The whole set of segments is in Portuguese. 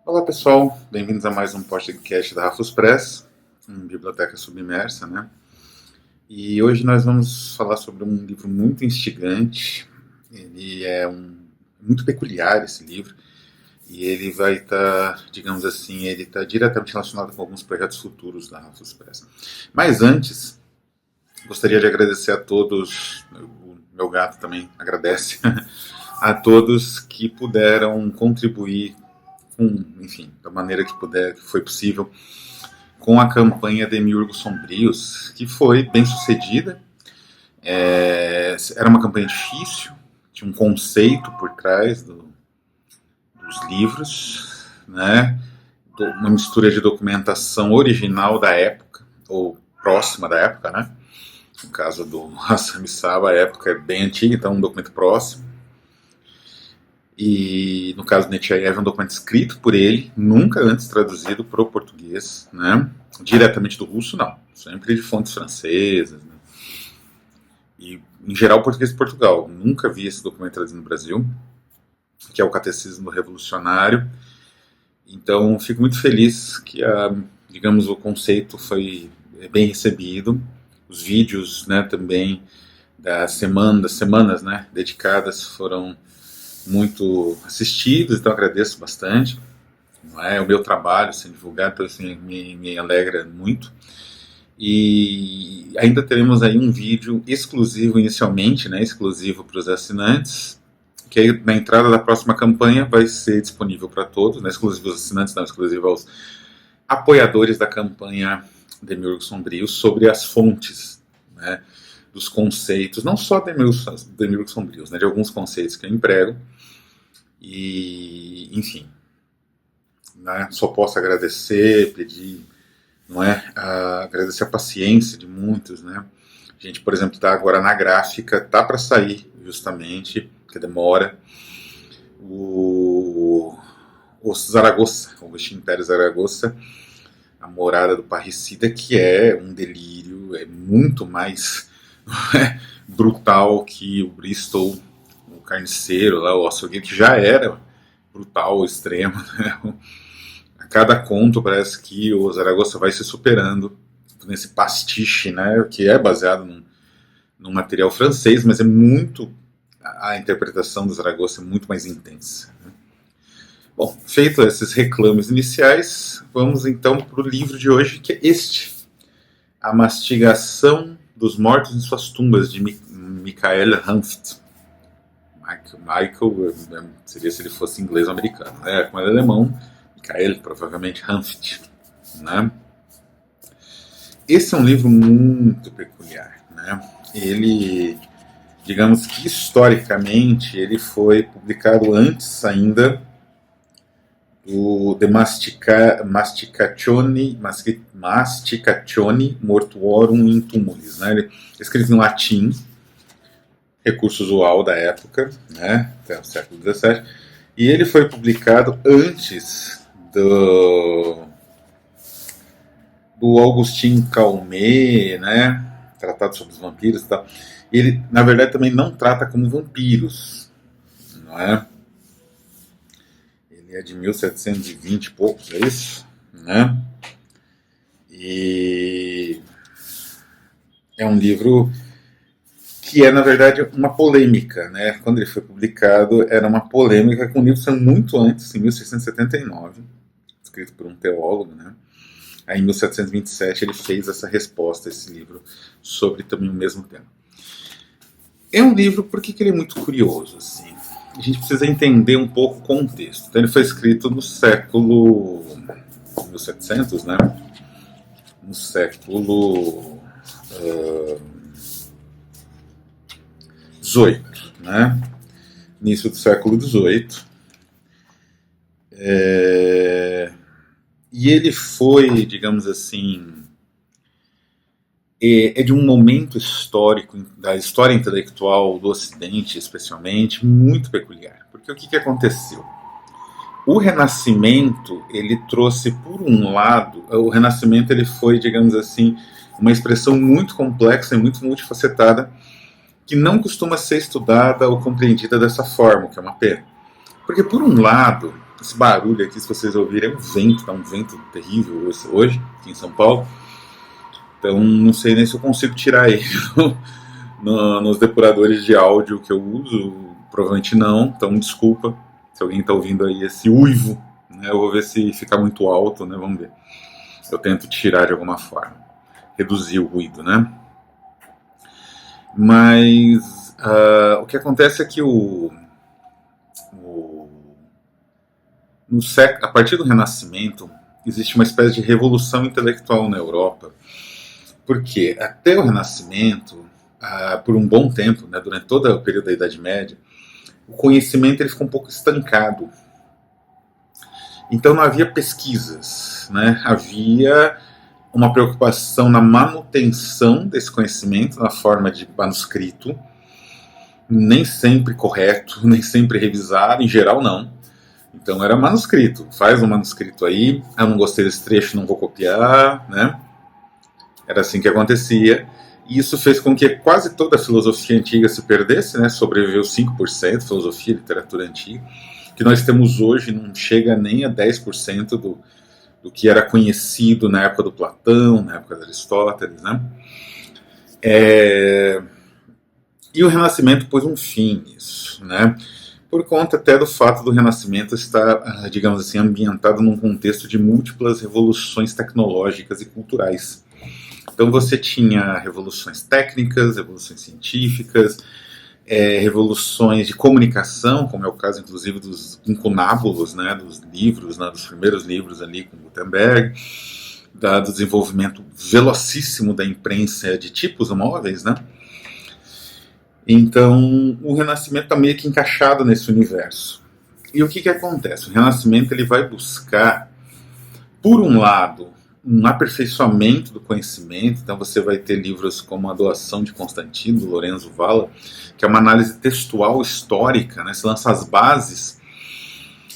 Olá pessoal, bem-vindos a mais um podcast da Rafus Press, Biblioteca Submersa, né? E hoje nós vamos falar sobre um livro muito instigante. Ele é muito peculiar, esse livro, e ele vai estar, digamos assim, ele está diretamente relacionado com alguns projetos futuros da Rafus Press. Mas antes, gostaria de agradecer a todos, o meu gato também agradece, a todos que puderam contribuir enfim, da maneira que foi possível, com a campanha Demiurgos Sombrios, que foi bem sucedida. Era uma campanha difícil, tinha um conceito por trás dos livros, né? Uma mistura de documentação original da época, ou próxima da época, né? No caso do Hassan Saba, a época é bem antiga, então um documento próximo. E no caso do Nechayev é um documento escrito por ele, nunca antes traduzido para o português, né? Diretamente do russo, não. Sempre de fontes francesas, né? E, em geral, português de Portugal. Nunca vi esse documento traduzido no Brasil, que é o Catecismo Revolucionário. Então, fico muito feliz que, digamos, o conceito foi bem recebido. Os vídeos, né, também das semanas, né, dedicadas foram muito assistidos, então agradeço bastante. Não é o meu trabalho sendo divulgado, então assim, me alegra muito. E ainda teremos aí um vídeo exclusivo inicialmente, né, exclusivo para os assinantes, que aí, na entrada da próxima campanha vai ser disponível para todos, né, exclusivo aos assinantes, não exclusivo aos apoiadores da campanha Demiurgos Sombrios, sobre as fontes, né, dos conceitos, não só Demiurgos Sombrios, né, de alguns conceitos que eu emprego. E, enfim, né, só posso agradecer, pedir, não é, agradecer a paciência de muitos, né. A gente, por exemplo, está agora na gráfica, tá para sair, justamente, porque demora, o Zaragoza, o Agostinho Pérez Zaragoza, A Morada do Parricida, que é um delírio, é muito mais brutal que o Bristol, o Carniceiro, lá, o Açougueiro, que já era brutal, extremo, né? A cada conto parece que o Zaragoza vai se superando nesse pastiche, né, que é baseado num material francês, mas é muito, a interpretação do Zaragoza é muito mais intensa, né? Bom, feito esses reclames iniciais, vamos então para o livro de hoje, que é este, A Mastigação dos Mortos em Suas Tumbas, de Michael Hanft. Michael seria se ele fosse inglês ou americano, né? Como ele é alemão, Michael, provavelmente Hanft, né? Esse é um livro muito peculiar, né? Ele, digamos que historicamente, ele foi publicado antes ainda do De Masticatione Mortuorum in Tumulis, né? Ele escreve em latim, recurso usual da época, né, até o século XVII, e ele foi publicado antes do Augustin Calmet, né, Tratado sobre os Vampiros e tal. Ele, na verdade, também não trata como vampiros, não é? Ele é de 1720 e poucos, é isso? Né? E é um livro que é, na verdade, uma polêmica, né? Quando ele foi publicado, era uma polêmica com um livro saiu muito antes, em 1679, escrito por um teólogo, né? Aí, em 1727, ele fez essa resposta a esse livro sobre também o mesmo tema. É um livro, por que ele é muito curioso, assim? A gente precisa entender um pouco o contexto. Então, ele foi escrito no século 1700, né? No século XVIII, né? Início do século XVIII. E ele foi, digamos assim, é de um momento histórico, da história intelectual do Ocidente, especialmente, muito peculiar. Porque o que aconteceu? O Renascimento, ele trouxe, por um lado, o Renascimento ele foi, digamos assim, uma expressão muito complexa e muito multifacetada, que não costuma ser estudada ou compreendida dessa forma, que é uma pena. Porque, por um lado, Esse barulho aqui, se vocês ouvirem, é um vento, tá um vento terrível hoje aqui em São Paulo. Então não sei nem se eu consigo tirar ele nos depuradores de áudio que eu uso, provavelmente não, então desculpa se alguém está ouvindo aí esse uivo, né? Eu vou ver se fica muito alto, né? Vamos ver. Eu tento tirar de alguma forma, reduzir o ruído, né? Mas o que acontece é que a partir do Renascimento existe uma espécie de revolução intelectual na Europa, porque até o Renascimento, por um bom tempo, né, durante todo o período da Idade Média, o conhecimento ele ficou um pouco estancado. Então não havia pesquisas, né? Havia uma preocupação na manutenção desse conhecimento na forma de manuscrito, nem sempre correto, nem sempre revisado, em geral não. Então era manuscrito, faz um manuscrito aí, não gostei desse trecho, não vou copiar, né? Era assim que acontecia. E isso fez com que quase toda a filosofia antiga se perdesse, né? Sobreviveu 5%, filosofia e literatura antiga. O que nós temos hoje não chega nem a 10% do que era conhecido na época do Platão, na época de Aristóteles, né? E o Renascimento pôs um fim nisso, né? Por conta até do fato do Renascimento estar, digamos assim, ambientado num contexto de múltiplas revoluções tecnológicas e culturais. Então você tinha revoluções técnicas, revoluções científicas, revoluções de comunicação, como é o caso inclusive dos incunábulos, né, dos livros, né, dos primeiros livros ali com Gutenberg, do desenvolvimento velocíssimo da imprensa de tipos móveis, né? Então o Renascimento está meio que encaixado nesse universo. E o que acontece? O Renascimento ele vai buscar, por um lado, um aperfeiçoamento do conhecimento. Então você vai ter livros como A Doação de Constantino, do Lorenzo Valla, que é uma análise textual histórica, né? Se lança as bases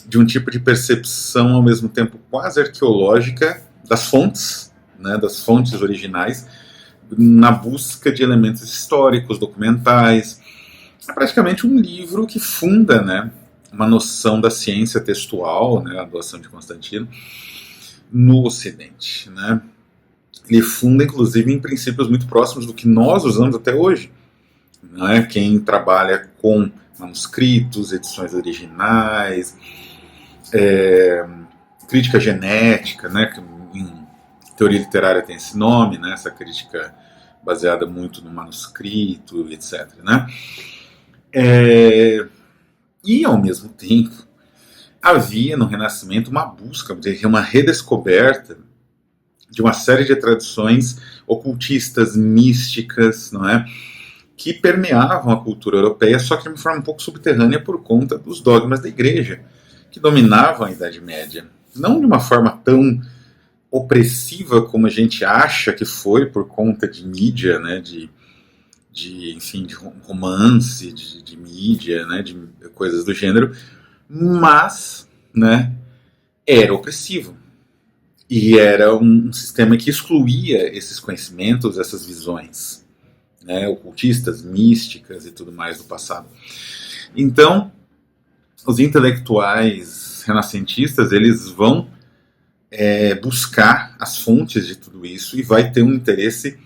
de um tipo de percepção ao mesmo tempo quase arqueológica das fontes, né? Das fontes originais, na busca de elementos históricos, documentais. É praticamente um livro que funda, né, uma noção da ciência textual, né, A Doação de Constantino, no Ocidente, né? Ele funda, inclusive, em princípios muito próximos do que nós usamos até hoje. Né? Quem trabalha com manuscritos, edições originais, crítica genética, né? Que em teoria literária tem esse nome, né? Essa crítica baseada muito no manuscrito, etc. Né? E, ao mesmo tempo, havia no Renascimento uma busca, uma redescoberta de uma série de tradições ocultistas, místicas, não é? Que permeavam a cultura europeia, só que de uma forma um pouco subterrânea por conta dos dogmas da Igreja, que dominavam a Idade Média. Não de uma forma tão opressiva como a gente acha que foi por conta de mídia, né? Enfim, de romance, de mídia, né? De coisas do gênero, mas, né, era opressivo. E era um sistema que excluía esses conhecimentos, essas visões, né, ocultistas, místicas e tudo mais do passado. Então, os intelectuais renascentistas, eles vão buscar as fontes de tudo isso e vai ter um interesse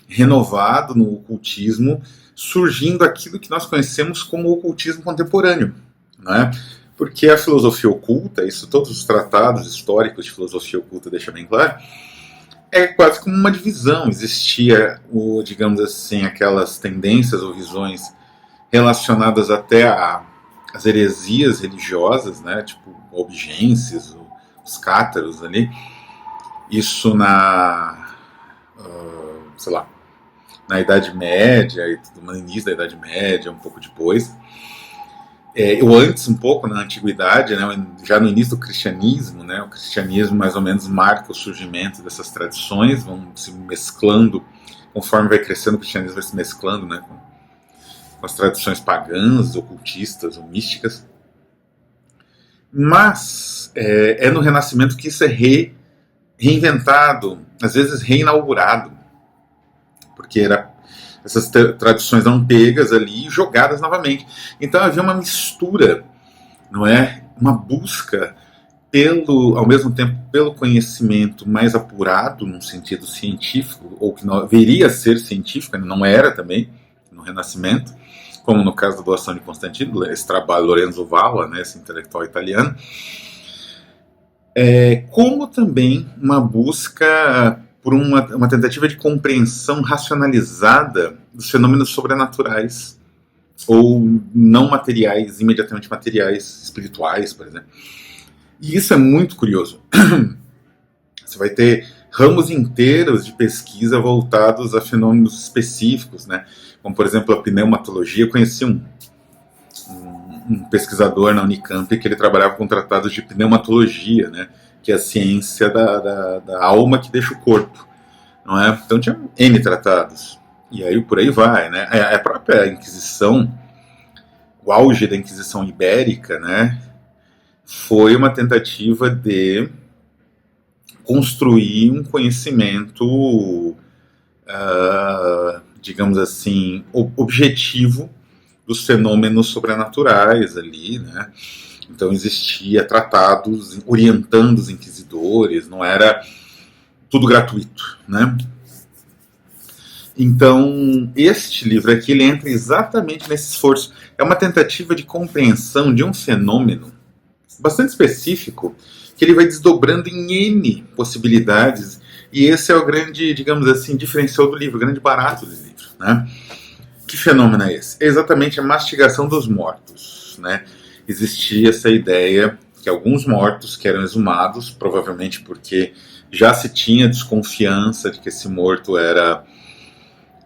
renovado no ocultismo, surgindo aquilo que nós conhecemos como ocultismo contemporâneo, né? Porque a filosofia oculta, isso todos os tratados históricos de filosofia oculta deixam bem claro, é quase como uma divisão. Existia, digamos assim, aquelas tendências ou visões relacionadas até às heresias religiosas, né? Tipo Albigenses, os cátaros ali. Isso sei lá, na Idade Média, no início da Idade Média, um pouco depois. Ou antes um pouco, na Antiguidade, né, já no início do cristianismo, né, o cristianismo mais ou menos marca o surgimento dessas tradições, vão se mesclando, conforme vai crescendo o cristianismo vai se mesclando, né, com as tradições pagãs, ocultistas ou místicas. Mas é no Renascimento que isso é reinventado, às vezes reinaugurado, porque essas tradições eram pegas ali e jogadas novamente. Então havia uma mistura, não é, uma busca ao mesmo tempo, pelo conhecimento mais apurado, num sentido científico, ou que não, deveria ser científico, não era também, no Renascimento, como no caso da doação de Constantino, esse trabalho Lorenzo Valla, né, esse intelectual italiano, como também uma busca por uma tentativa de compreensão racionalizada dos fenômenos sobrenaturais, ou não materiais, imediatamente materiais, espirituais, por exemplo. E isso é muito curioso. Você vai ter ramos inteiros de pesquisa voltados a fenômenos específicos, né? Como, por exemplo, a pneumatologia. Eu conheci um pesquisador na Unicamp que ele trabalhava com tratados de pneumatologia, né? Que é a ciência da alma que deixa o corpo, não é? Então tinha N tratados. E aí por aí vai, né? A própria Inquisição, o auge da Inquisição Ibérica, né? Foi uma tentativa de construir um conhecimento, digamos assim, objetivo dos fenômenos sobrenaturais ali, né? Então existia tratados orientando os inquisidores, não era tudo gratuito, né? Então, este livro aqui, ele entra exatamente nesse esforço. É uma tentativa de compreensão de um fenômeno bastante específico, que ele vai desdobrando em N possibilidades, e esse é o grande, digamos assim, diferencial do livro, o grande barato do livro, né? Que fenômeno é esse? É exatamente a mastigação dos mortos, né? Existia essa ideia que alguns mortos que eram exumados, provavelmente porque já se tinha desconfiança de que esse morto era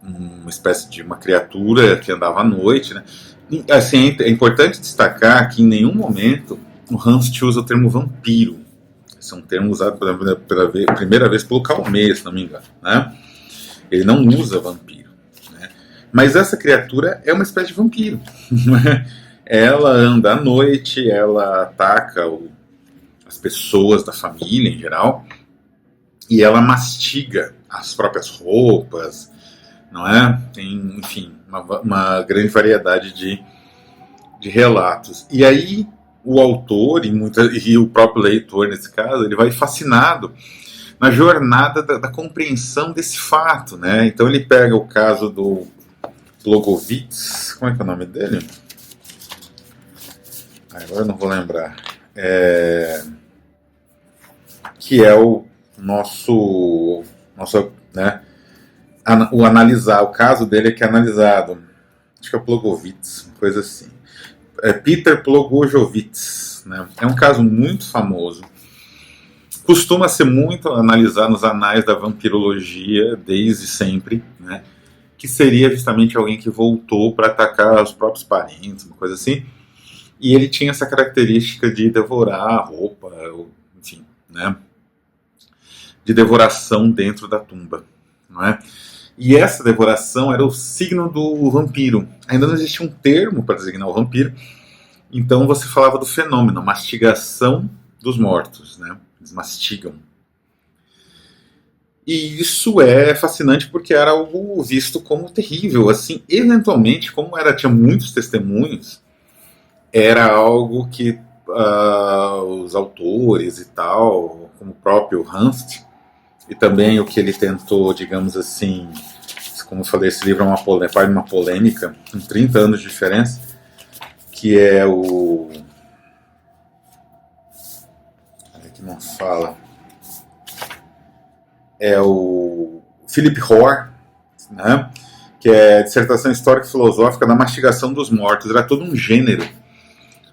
uma espécie de uma criatura que andava à noite, né? E, assim, é importante destacar que em nenhum momento o Hans usa o termo vampiro. Esse é um termo usado pela primeira vez pelo Calmet, se não me engano, né? Ele não usa vampiro, né? Mas essa criatura é uma espécie de vampiro. Ela anda à noite, ela ataca as pessoas da família em geral, e ela as próprias roupas, não é? Tem, enfim, uma grande variedade de relatos. E aí o autor e o próprio leitor, nesse caso, ele vai fascinado na jornada da compreensão desse fato, né? Então ele pega o caso do Blogovitz, como é que é o nome dele? Agora eu não vou lembrar. Que é o nosso, né? O analisar, o caso dele é que é analisado. Acho que é o Blogovitz, coisa assim. Peter Blogojowicz, né? É um caso muito famoso. Costuma ser muito analisado nos anais da vampirologia desde sempre, né? Que seria justamente alguém que voltou para atacar os próprios parentes, uma coisa assim. E ele tinha essa característica de devorar a roupa, enfim, né? De devoração dentro da tumba, não é? E essa devoração era o signo do vampiro. Ainda não existia um termo para designar o vampiro, então você falava do fenômeno, mastigação dos mortos, né? Eles mastigam. E isso é fascinante porque era algo visto como terrível. Assim, eventualmente, como tinha muitos testemunhos, era algo que os autores e tal, como o próprio Hans, e também o que ele tentou, digamos assim, como eu falei, esse livro é parte de uma polêmica, com 30 anos de diferença, que é o... que não fala... É o Philip Hoare, né? Que é a dissertação histórica e filosófica da mastigação dos mortos. Era todo um gênero,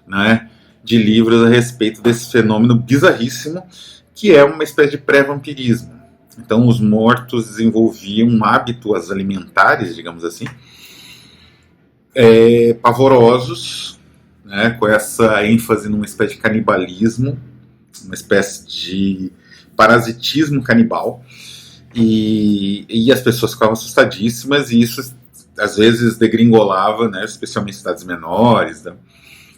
né, de livros a respeito desse fenômeno bizarríssimo, que é uma espécie de pré-vampirismo. Então os mortos desenvolviam hábitos alimentares, digamos assim, pavorosos, né, com essa ênfase numa espécie de canibalismo, uma espécie de parasitismo canibal, e as pessoas ficavam assustadíssimas, e isso às vezes degringolava, né, especialmente em cidades menores, né,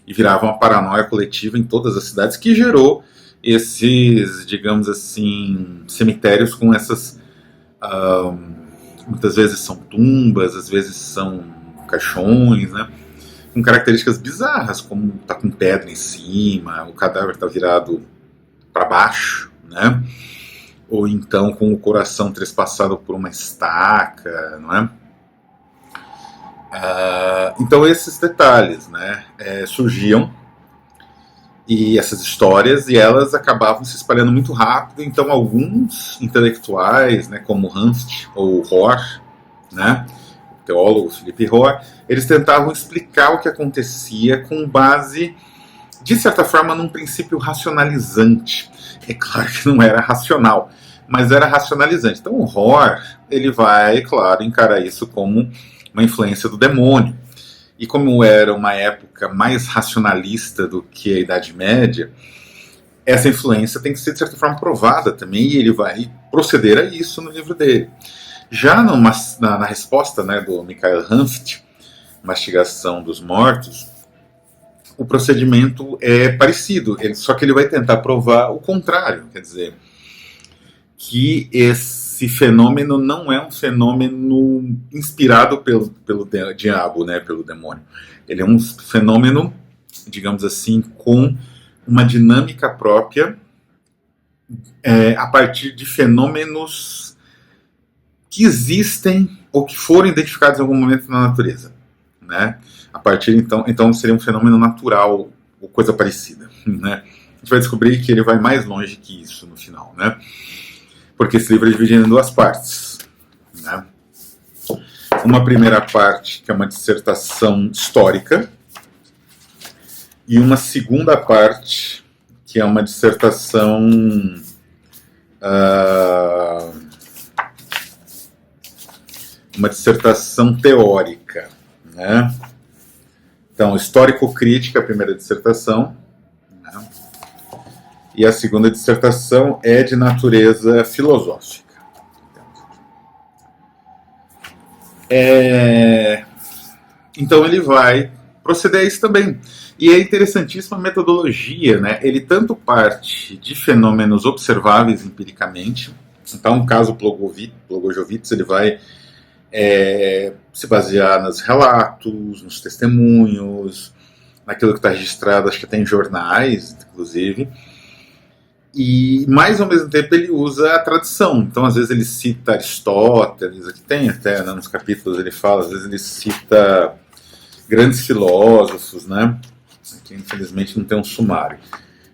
e virava uma paranoia coletiva em todas as cidades, que gerou esses, digamos assim, cemitérios com essas, muitas vezes são tumbas, às vezes são caixões, né? com características bizarras, como tá com pedra em cima, o cadáver tá virado para baixo, né? Ou então com o coração trespassado por uma estaca, não é? Então esses detalhes, né, surgiam, e essas histórias, e elas acabavam se espalhando muito rápido. Então alguns intelectuais, né, como Hanft ou Rohr, né, o teólogo Philippe Rohr, eles tentavam explicar o que acontecia com base, de certa forma, num princípio racionalizante. É claro que não era racional, mas era racionalizante. Então o Rohr, ele vai, claro, encarar isso como uma influência do demônio. E como era uma época mais racionalista do que a Idade Média, essa influência tem que ser, de certa forma, provada também, e ele vai proceder a isso no livro dele. Já na resposta, né, do Michael Hanft, Mastigação dos Mortos, o procedimento é parecido, só que ele vai tentar provar o contrário, quer dizer, que esse fenômeno não é um fenômeno inspirado pelo diabo, né, pelo demônio. Ele é um fenômeno, digamos assim, com uma dinâmica própria, a partir de fenômenos que existem ou que foram identificados em algum momento na natureza, né? A partir então seria um fenômeno natural ou coisa parecida, né? A gente vai descobrir que ele vai mais longe que isso no final, né? Porque esse livro é dividido em duas partes, né? Uma primeira parte, que é uma dissertação histórica, e uma segunda parte, que é uma dissertação teórica, né? Então, histórico-crítica, a primeira dissertação, né? E a segunda dissertação é de natureza filosófica. Então ele vai proceder a isso também. E é interessantíssima a metodologia, né? Ele tanto parte de fenômenos observáveis empiricamente. Então, no caso Blagojevich, ele vai se basear nos relatos, nos testemunhos, naquilo que está registrado, acho que até em jornais, inclusive. E, mais ao mesmo tempo, ele usa a tradição. Então, às vezes ele cita Aristóteles, aqui tem até, né, nos capítulos ele fala, às vezes ele cita grandes filósofos, né? Aqui, infelizmente, não tem um sumário.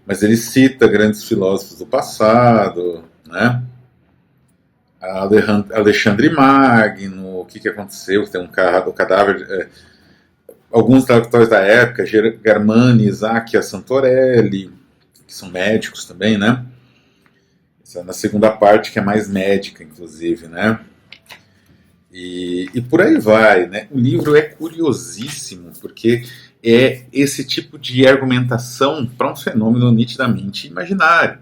Mas ele cita grandes filósofos do passado, né? Alexandre Magno, o que aconteceu, tem o cadáver... alguns intelectuais da época, Germani, Isaac Santorelli, que são médicos também, né? Essa é na segunda parte, que é mais médica, inclusive, né? E por aí vai, né? O livro é curiosíssimo, porque é esse tipo de argumentação para um fenômeno nitidamente imaginário.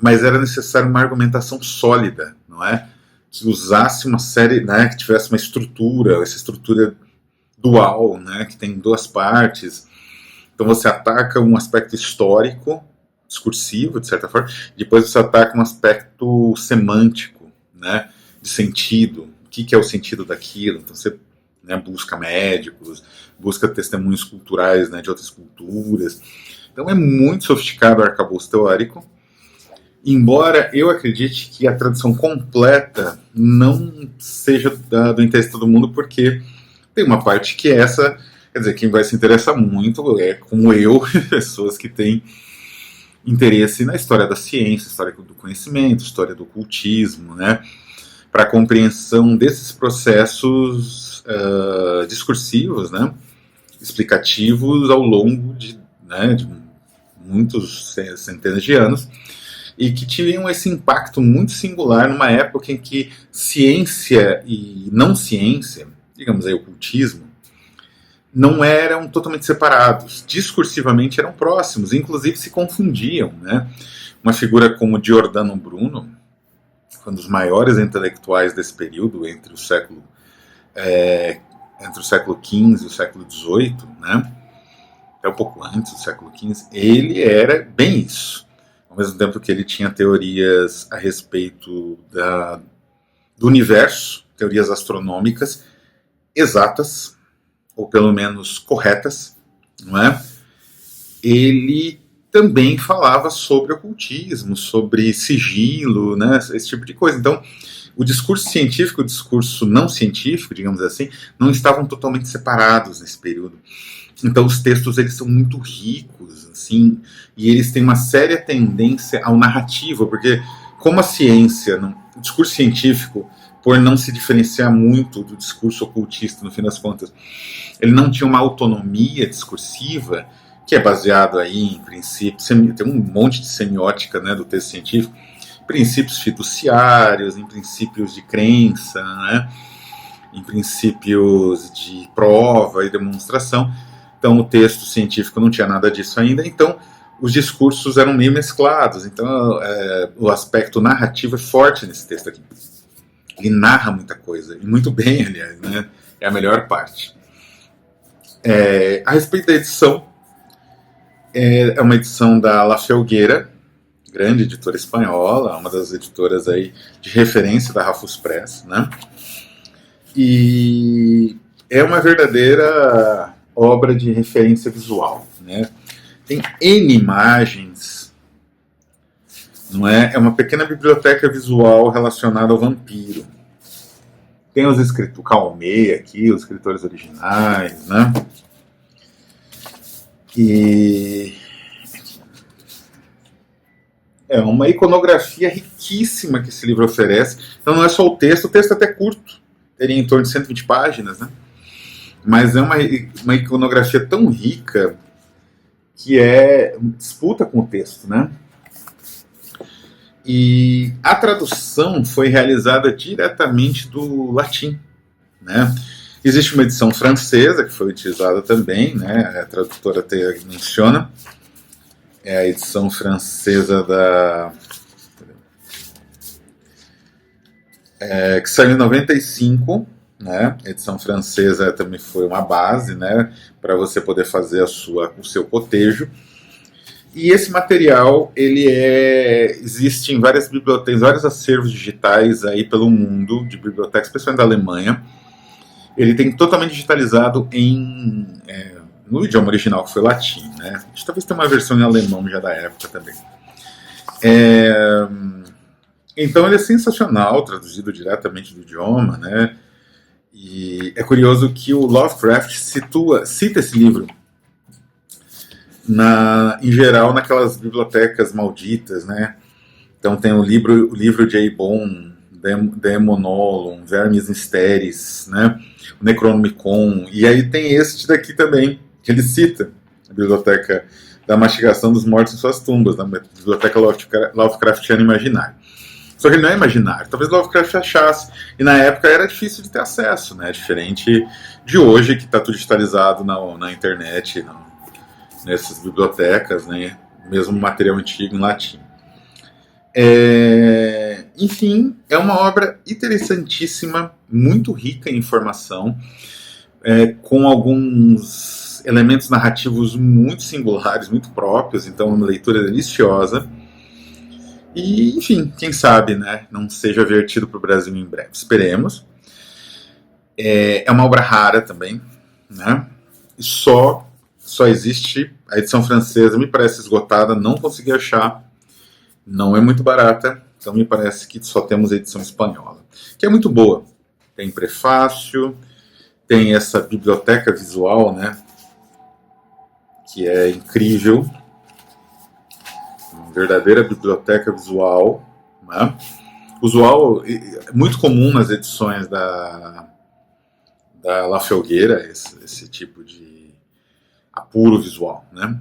Mas era necessário uma argumentação sólida, não é? Que usasse uma série, né? Que tivesse uma estrutura, essa estrutura dual, né? Que tem duas partes. Então você ataca um aspecto histórico, discursivo, de certa forma, depois você ataca um aspecto semântico, né, de sentido. O que é o sentido daquilo? Então você, né, busca médicos, busca testemunhos culturais, né, de outras culturas. Então é muito sofisticado o arcabouço teórico, embora eu acredite que a tradução completa não seja do interesse de todo mundo, porque tem uma parte que é essa. Quer dizer, quem vai se interessar muito é, como eu, pessoas que têm interesse na história da ciência, história do conhecimento, história do ocultismo, né? Para a compreensão desses processos discursivos, né? Explicativos ao longo de muitos centenas de anos, e que tinham esse impacto muito singular numa época em que ciência e não ciência, digamos aí, ocultismo, não eram totalmente separados, discursivamente eram próximos, inclusive se confundiam, né? Uma figura como Giordano Bruno, um dos maiores intelectuais desse período, entre o século XV e o século XVIII, né? Até um pouco antes do século XV, ele era bem isso. Ao mesmo tempo que ele tinha teorias a respeito do universo, teorias astronômicas exatas, ou pelo menos corretas, não é? Ele também falava sobre ocultismo, sobre sigilo, né, esse tipo de coisa. Então, o discurso científico e o discurso não científico, digamos assim, não estavam totalmente separados nesse período. Então, os textos eles são muito ricos, assim, e eles têm uma séria tendência ao narrativo, porque como a ciência, o discurso científico, por não se diferenciar muito do discurso ocultista, no fim das contas, ele não tinha uma autonomia discursiva, que é baseado aí em princípios, tem um monte de semiótica, né, do texto científico, princípios fiduciários, em princípios de crença, né, em princípios de prova e demonstração. Então o texto científico não tinha nada disso ainda, então os discursos eram meio mesclados, então o aspecto narrativo é forte nesse texto aqui. Ele narra muita coisa, e muito bem, aliás, né, é a melhor parte. A respeito da edição, é uma edição da La Felguera, grande editora espanhola, uma das editoras aí de referência da Rafus Press, né? E é uma verdadeira obra de referência visual, né? Tem N imagens, não é? É uma pequena biblioteca visual relacionada ao vampiro. Tem os escritores, o Calmé aqui, os escritores originais, né? E é uma iconografia riquíssima que esse livro oferece. Então não é só o texto é até curto, teria em torno de 120 páginas, né? Mas é uma iconografia tão rica que disputa com o texto, né? E a tradução foi realizada diretamente do latim, né? Existe uma edição francesa que foi utilizada também, né? A tradutora até menciona. É a edição francesa que saiu em 95, né? A edição francesa também foi uma base, né? Para você poder fazer o seu cotejo. E esse material existe em várias bibliotecas, vários acervos digitais aí pelo mundo, de bibliotecas, especialmente da Alemanha. Ele tem totalmente digitalizado no idioma original, que foi latim, né? A gente talvez tenha uma versão em alemão já da época também. Então ele é sensacional, traduzido diretamente do idioma, né? E é curioso que o Lovecraft cita esse livro em geral naquelas bibliotecas malditas, né? Então tem o livro de Eibon, Daemonolon, Vermis Mysteris, né? O Necronomicon, e aí tem este daqui também, que ele cita, a biblioteca da mastigação dos mortos em suas tumbas, na biblioteca Lovecraftiana imaginária. Só que ele não é imaginário, talvez Lovecraft achasse, e na época era difícil de ter acesso, né? Diferente de hoje, que está tudo digitalizado na internet, nessas bibliotecas, né? Mesmo material antigo em latim. Enfim, é uma obra interessantíssima, muito rica em informação, com alguns elementos narrativos muito singulares, muito próprios, então é uma leitura deliciosa. E, enfim, quem sabe, né, não seja vertido para o Brasil em breve. Esperemos. É uma obra rara também, né? Só existe a edição francesa, me parece esgotada, não consegui achar, não é muito barata, então me parece que só temos a edição espanhola, que é muito boa. Tem prefácio, tem essa biblioteca visual, né, que é incrível, uma verdadeira biblioteca visual, né? Usual, muito comum nas edições da La Felguera, esse tipo de apuro visual, né?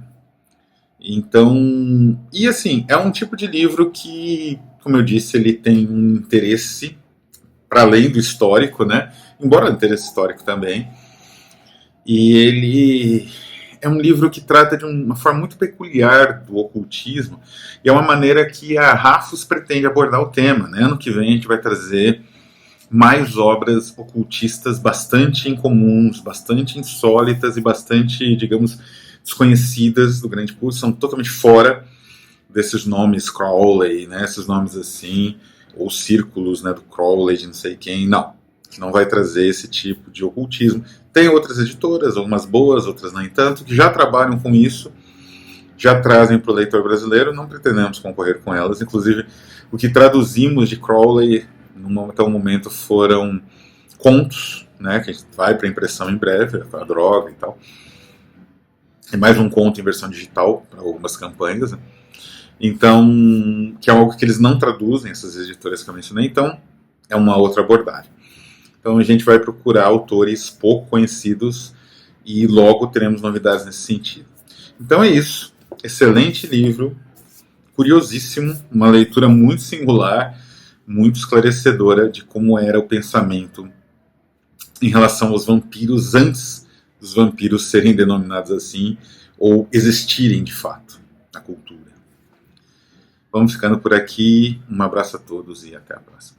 Então, e assim, é um tipo de livro que, como eu disse, ele tem um interesse para além do histórico, né? Embora interesse histórico também. E ele é um livro que trata de uma forma muito peculiar do ocultismo, e é uma maneira que a Rafus pretende abordar o tema, né? Ano que vem a gente vai trazer mais obras ocultistas bastante incomuns, bastante insólitas e bastante, digamos, desconhecidas do grande público, são totalmente fora desses nomes Crowley, né, esses nomes assim, ou círculos, né, do Crowley, de não sei quem, não. não vai trazer esse tipo de ocultismo. Tem outras editoras, algumas boas, outras nem tanto, que já trabalham com isso, já trazem para o leitor brasileiro, não pretendemos concorrer com elas. Inclusive, o que traduzimos de Crowley até o momento foram contos, né, que a gente vai para impressão em breve, a droga e tal. E mais um conto em versão digital para algumas campanhas, né? Então, que é algo que eles não traduzem, essas editoras que eu mencionei, então é uma outra abordagem. Então a gente vai procurar autores pouco conhecidos e logo teremos novidades nesse sentido. Então é isso. Excelente livro, curiosíssimo, uma leitura muito singular, muito esclarecedora de como era o pensamento em relação aos vampiros antes dos vampiros serem denominados assim ou existirem de fato na cultura. Vamos ficando por aqui. Um abraço a todos e até a próxima.